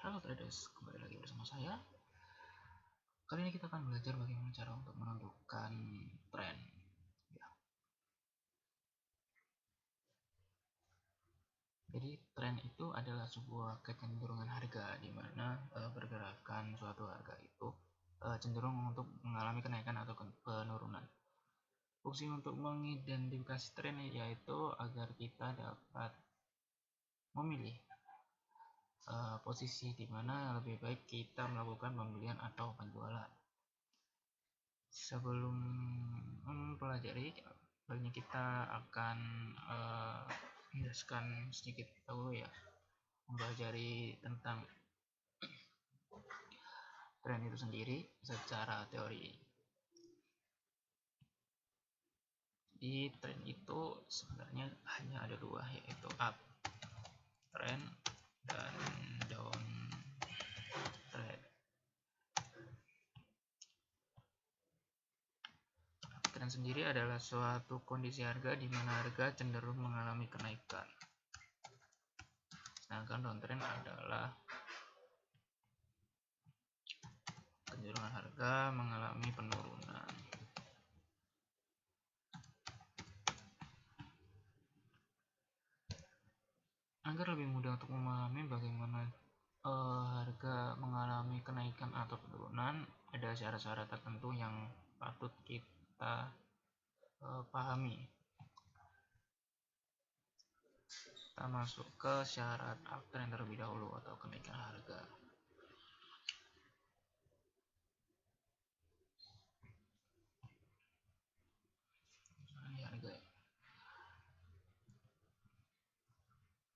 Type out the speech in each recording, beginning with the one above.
Halo traders, kembali lagi bersama saya. Kali ini kita akan belajar bagaimana cara untuk menentukan tren. Ya. Jadi tren itu adalah sebuah kecenderungan harga di mana pergerakan suatu harga itu cenderung untuk mengalami kenaikan atau penurunan. Fungsi untuk mengidentifikasi tren yaitu agar kita dapat memilih posisi di mana lebih baik kita melakukan pembelian atau penjualan. Sebelum mempelajari, kali ini kita akan menjelaskan sedikit dahulu ya, mempelajari tentang tren itu sendiri secara teori. Di tren itu sebenarnya hanya ada dua, yaitu up trend dan down trend. Tren sendiri adalah suatu kondisi harga di mana harga cenderung mengalami kenaikan. Sedangkan downtrend adalah kecenderungan harga mengalami penurunan. Agar lebih mudah untuk memahami bagaimana harga mengalami kenaikan atau penurunan, ada syarat-syarat tertentu yang patut kita pahami. Kita masuk ke syarat uptrend terlebih dahulu atau kenaikan harga.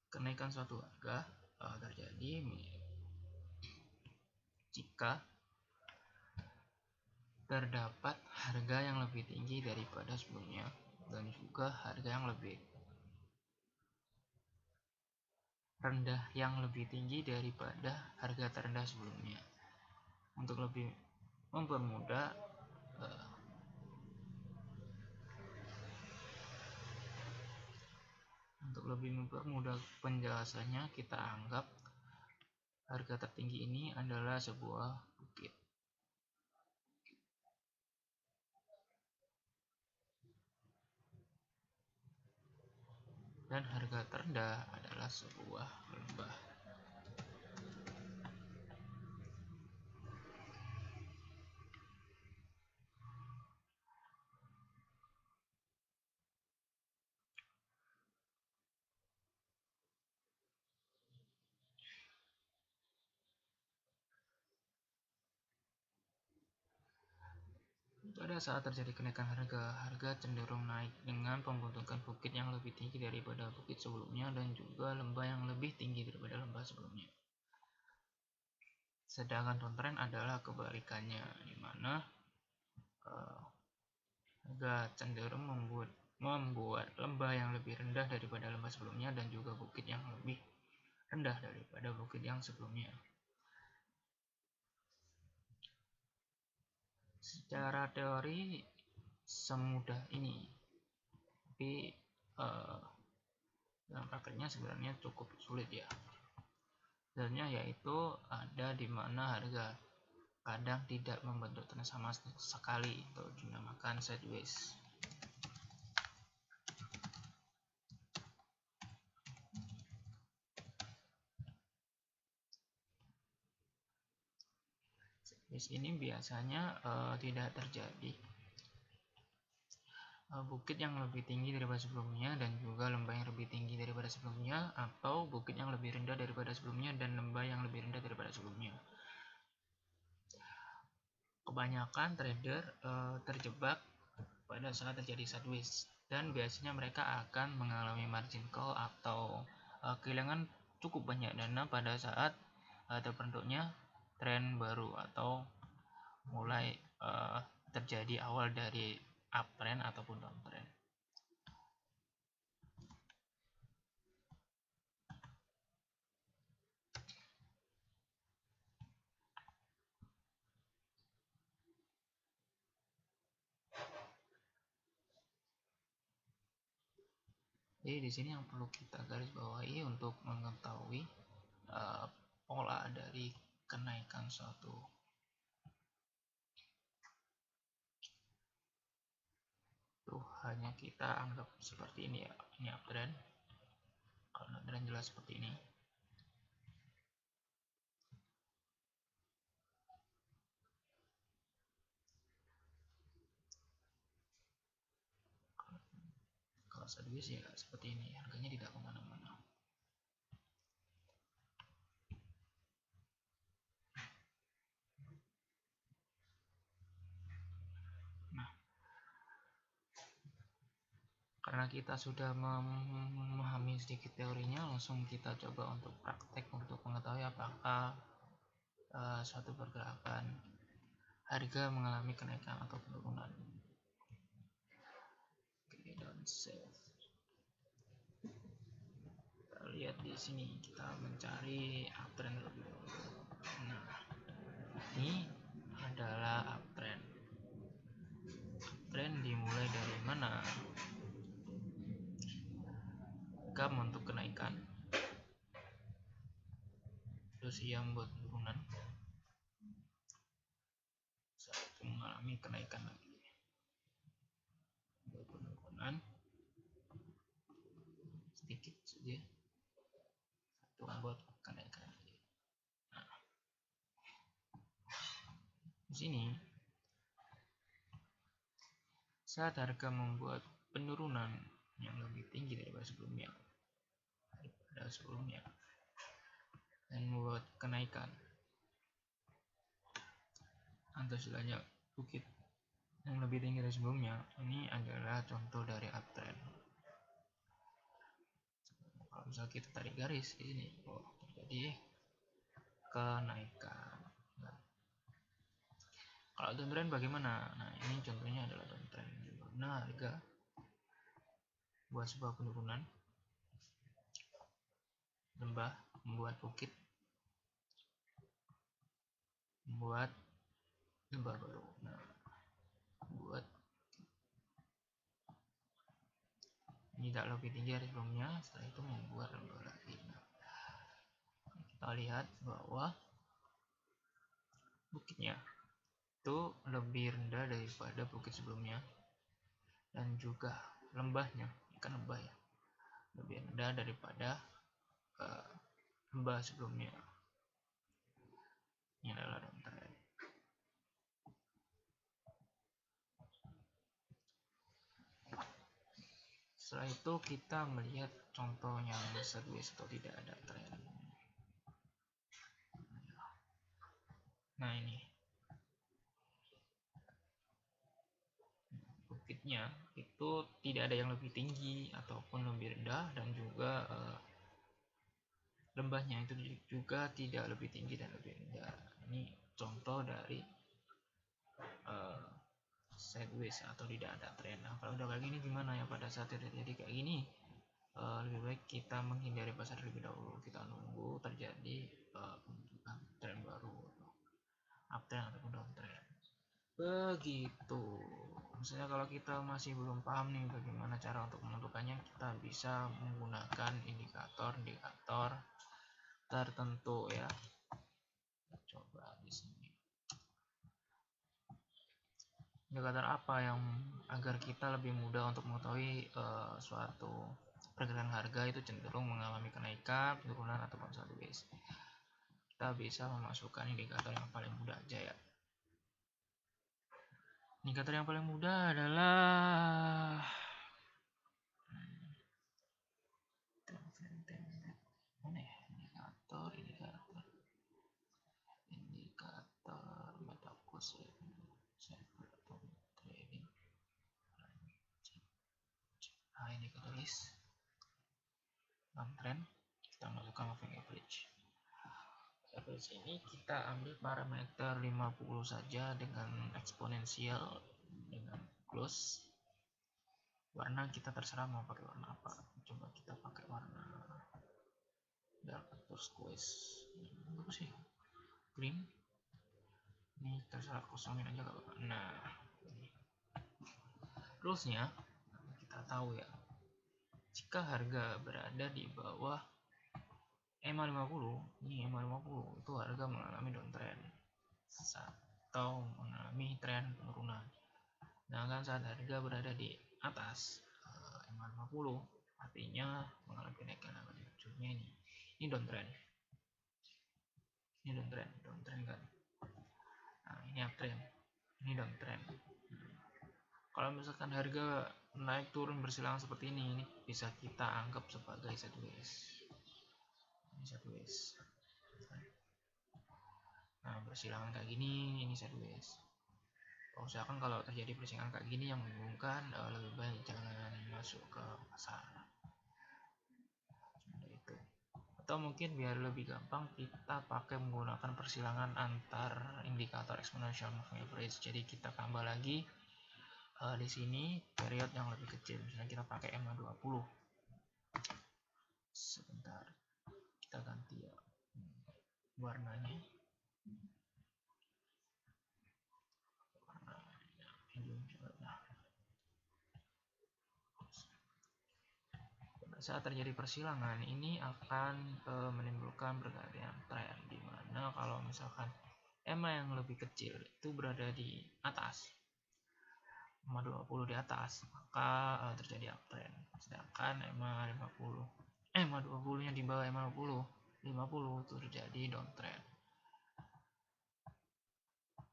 Kenaikan suatu harga terjadi jika terdapat harga yang lebih tinggi daripada sebelumnya dan juga harga yang lebih rendah yang lebih tinggi daripada harga terendah sebelumnya. Untuk lebih mempermudah penjelasannya, kita anggap harga tertinggi ini adalah sebuah bukit. Dan harga terendah adalah sebuah lembah. Pada saat terjadi kenaikan harga cenderung naik dengan pembentukan bukit yang lebih tinggi daripada bukit sebelumnya dan juga lembah yang lebih tinggi daripada lembah sebelumnya. Sedangkan downtrend adalah kebalikannya, di mana harga cenderung membuat lembah yang lebih rendah daripada lembah sebelumnya dan juga bukit yang lebih rendah daripada bukit yang sebelumnya. Secara teori semudah ini, tapi dalam prakteknya sebenarnya cukup sulit ya. Sebenarnya yaitu ada di mana harga kadang tidak membentuk tren sama sekali, atau dinamakan sideways. Sideways ini biasanya tidak terjadi bukit yang lebih tinggi daripada sebelumnya dan juga lembah yang lebih tinggi daripada sebelumnya, atau bukit yang lebih rendah daripada sebelumnya dan lembah yang lebih rendah daripada sebelumnya. Kebanyakan trader terjebak pada saat terjadi sideways, dan biasanya mereka akan mengalami margin call atau kehilangan cukup banyak dana pada saat terbentuknya tren baru atau mulai terjadi awal dari uptrend ataupun downtrend. Jadi di sini yang perlu kita garis bawahi untuk mengetahui pola dari kenaikan suatu. Tuh hanya kita anggap seperti ini ya, ini uptrend. Kalau uptrend jelas seperti ini. Kalau sideways ya seperti ini, harganya tidak kemana-mana. Nah, karena kita sudah memahami sedikit teorinya, langsung kita coba untuk praktek untuk mengetahui apakah suatu pergerakan harga mengalami kenaikan atau penurunan. Oke, don't save. Kita lihat di sini, kita mencari uptrend terlebih dahulu. Nah, ini adalah uptrend. Uptrend dimulai dari mana? Gam untuk kenaikan, terus ia membuat penurunan, saat itu mengalami kenaikan lagi, membuat penurunan sedikit saja, satu membuat kenaikan lagi. Nah, di sini saat harga membuat penurunan yang lebih tinggi daripada sebelumnya dan membuat kenaikan atau istilahnya bukit yang lebih tinggi dari sebelumnya, ini adalah contoh dari uptrend. Kalau misalnya kita tarik garis di sini, terjadi kenaikan. Kalau downtrend bagaimana? Nah, ini contohnya adalah downtrend. Nah, harga buat sebuah penurunan, lembah, membuat bukit, membuat lembah baru. Nah, buat ini tidak lebih tinggi dari sebelumnya, setelah itu membuat lembah lagi. Nah, kita lihat bahwa bukitnya itu lebih rendah daripada bukit sebelumnya, dan juga lembahnya, kan lembah ya, lebih rendah daripada lembah sebelumnya. Ini adalah downtrend. Setelah itu kita melihat contoh yang sideways atau tidak ada trend. Nah, ini bukitnya itu tidak ada yang lebih tinggi ataupun lebih rendah, dan juga lembahnya itu juga tidak lebih tinggi dan lebih rendah. Ini contoh dari sideways atau tidak ada tren. Nah, kalau udah kayak gini gimana ya pada saat terjadi kayak gini? Lebih baik kita menghindari pasar terlebih dahulu. Kita nunggu terjadi pembentukan tren baru, uptrend ataupun downtrend. Begitu. Misalnya kalau kita masih belum paham nih bagaimana cara untuk menentukannya, kita bisa menggunakan indikator tertentu ya. Coba di sini. Indikator apa yang agar kita lebih mudah untuk mengetahui suatu pergerakan harga itu cenderung mengalami kenaikan, penurunan ataupun sideways. Kita bisa memasukkan indikator yang paling mudah aja ya. Indikator yang paling mudah adalah indikator meta cost trading. Nah, ini kita tulis downtrend, kita masukkan moving average. Average ini kita ambil parameter 50 saja dengan eksponensial, dengan close. Warna kita terserah mau pakai warna apa. Coba kita pakai warna dark turquoise. Bagus sih. Green. Ini terserah, kosongin aja kalau. Nah, rulesnya kita tahu ya. Jika harga berada di bawah EMA 50, ini EMA 50 itu harga mengalami downtrend atau mengalami tren penurunan. Nah, kan saat harga berada di atas EMA 50, artinya mengalami kenaikan. Maksudnya ini downtrend. Ini downtrend kan. Nah, ini uptrend, ini downtrend. Kalau misalkan harga naik turun bersilang seperti ini bisa kita anggap sebagai sideways. Ini sideways. Nah, persilangan kayak gini ini sideways. Usahakan kalau terjadi persilangan kayak gini yang membingungkan, lebih baik jangan masuk ke pasar. Seperti itu. Atau mungkin biar lebih gampang kita pakai menggunakan persilangan antar indikator exponential moving average. Jadi kita tambah lagi di sini period yang lebih kecil. Misalnya kita pakai EMA 20. Sebentar, kita ganti ya warnanya. Saat terjadi persilangan ini akan menimbulkan pergantian tren, dimana kalau misalkan EMA yang lebih kecil itu berada di atas, EMA 20 di atas, maka terjadi uptrend. Sedangkan EMA 20 nya di bawah EMA 50 itu terjadi downtrend.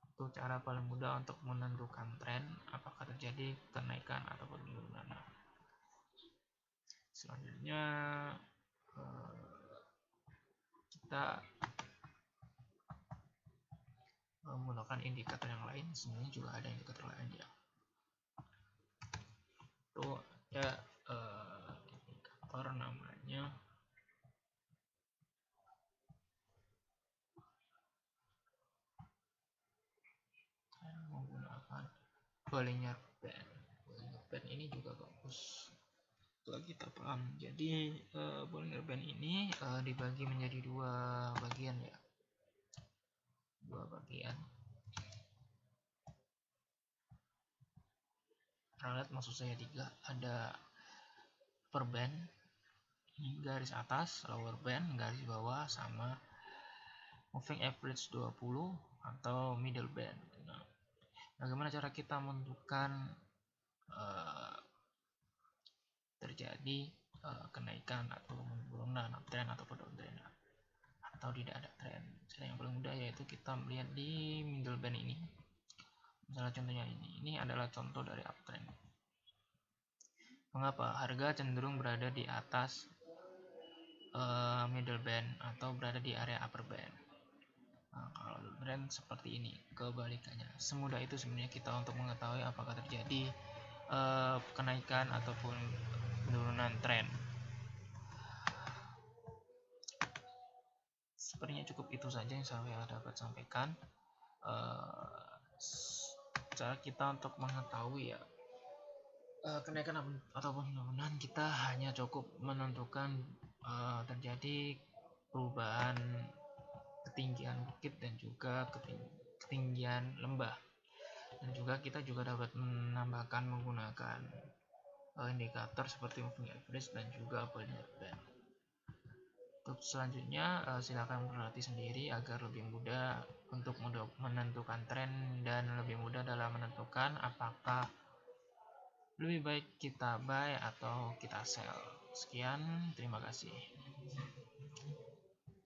Itu cara paling mudah untuk menentukan tren apakah terjadi kenaikan ataupun penurunan. Selanjutnya kita menggunakan indikator yang lain. Sebenarnya juga ada indikator lain ya. Itu ya indikator namanya menggunakan Bollinger Band. Bollinger Band ini juga bagus setelah kita paham. Jadi Bollinger Band ini dibagi menjadi dua bagian ya. Dua bagian. Ralat maksud saya 3. Ada upper band, garis atas, lower band, garis bawah, sama moving average 20 atau middle band. Nah, bagaimana cara kita menentukan terjadi kenaikan atau penurunan, uptrend atau downtrend, atau tidak ada tren? Cara yang paling mudah yaitu kita melihat di middle band ini. Misalnya contohnya ini adalah contoh dari uptrend. Mengapa harga cenderung berada di atas middle band atau berada di area upper band? Nah, kalau downtrend seperti ini, kebalikannya. Semudah itu sebenarnya kita untuk mengetahui apakah terjadi kenaikan ataupun penurunan tren. Sepertinya cukup itu saja yang saya dapat sampaikan. Cara kita untuk mengetahui ya kenaikan ataupun penurunan, kita hanya cukup menentukan terjadi perubahan ketinggian bukit dan juga ketinggian lembah, dan juga kita juga dapat menambahkan menggunakan indikator seperti moving average dan juga Bollinger Band. Untuk selanjutnya silakan berlatih sendiri agar lebih mudah untuk menentukan tren dan lebih mudah dalam menentukan apakah lebih baik kita buy atau kita sell. Sekian, terima kasih.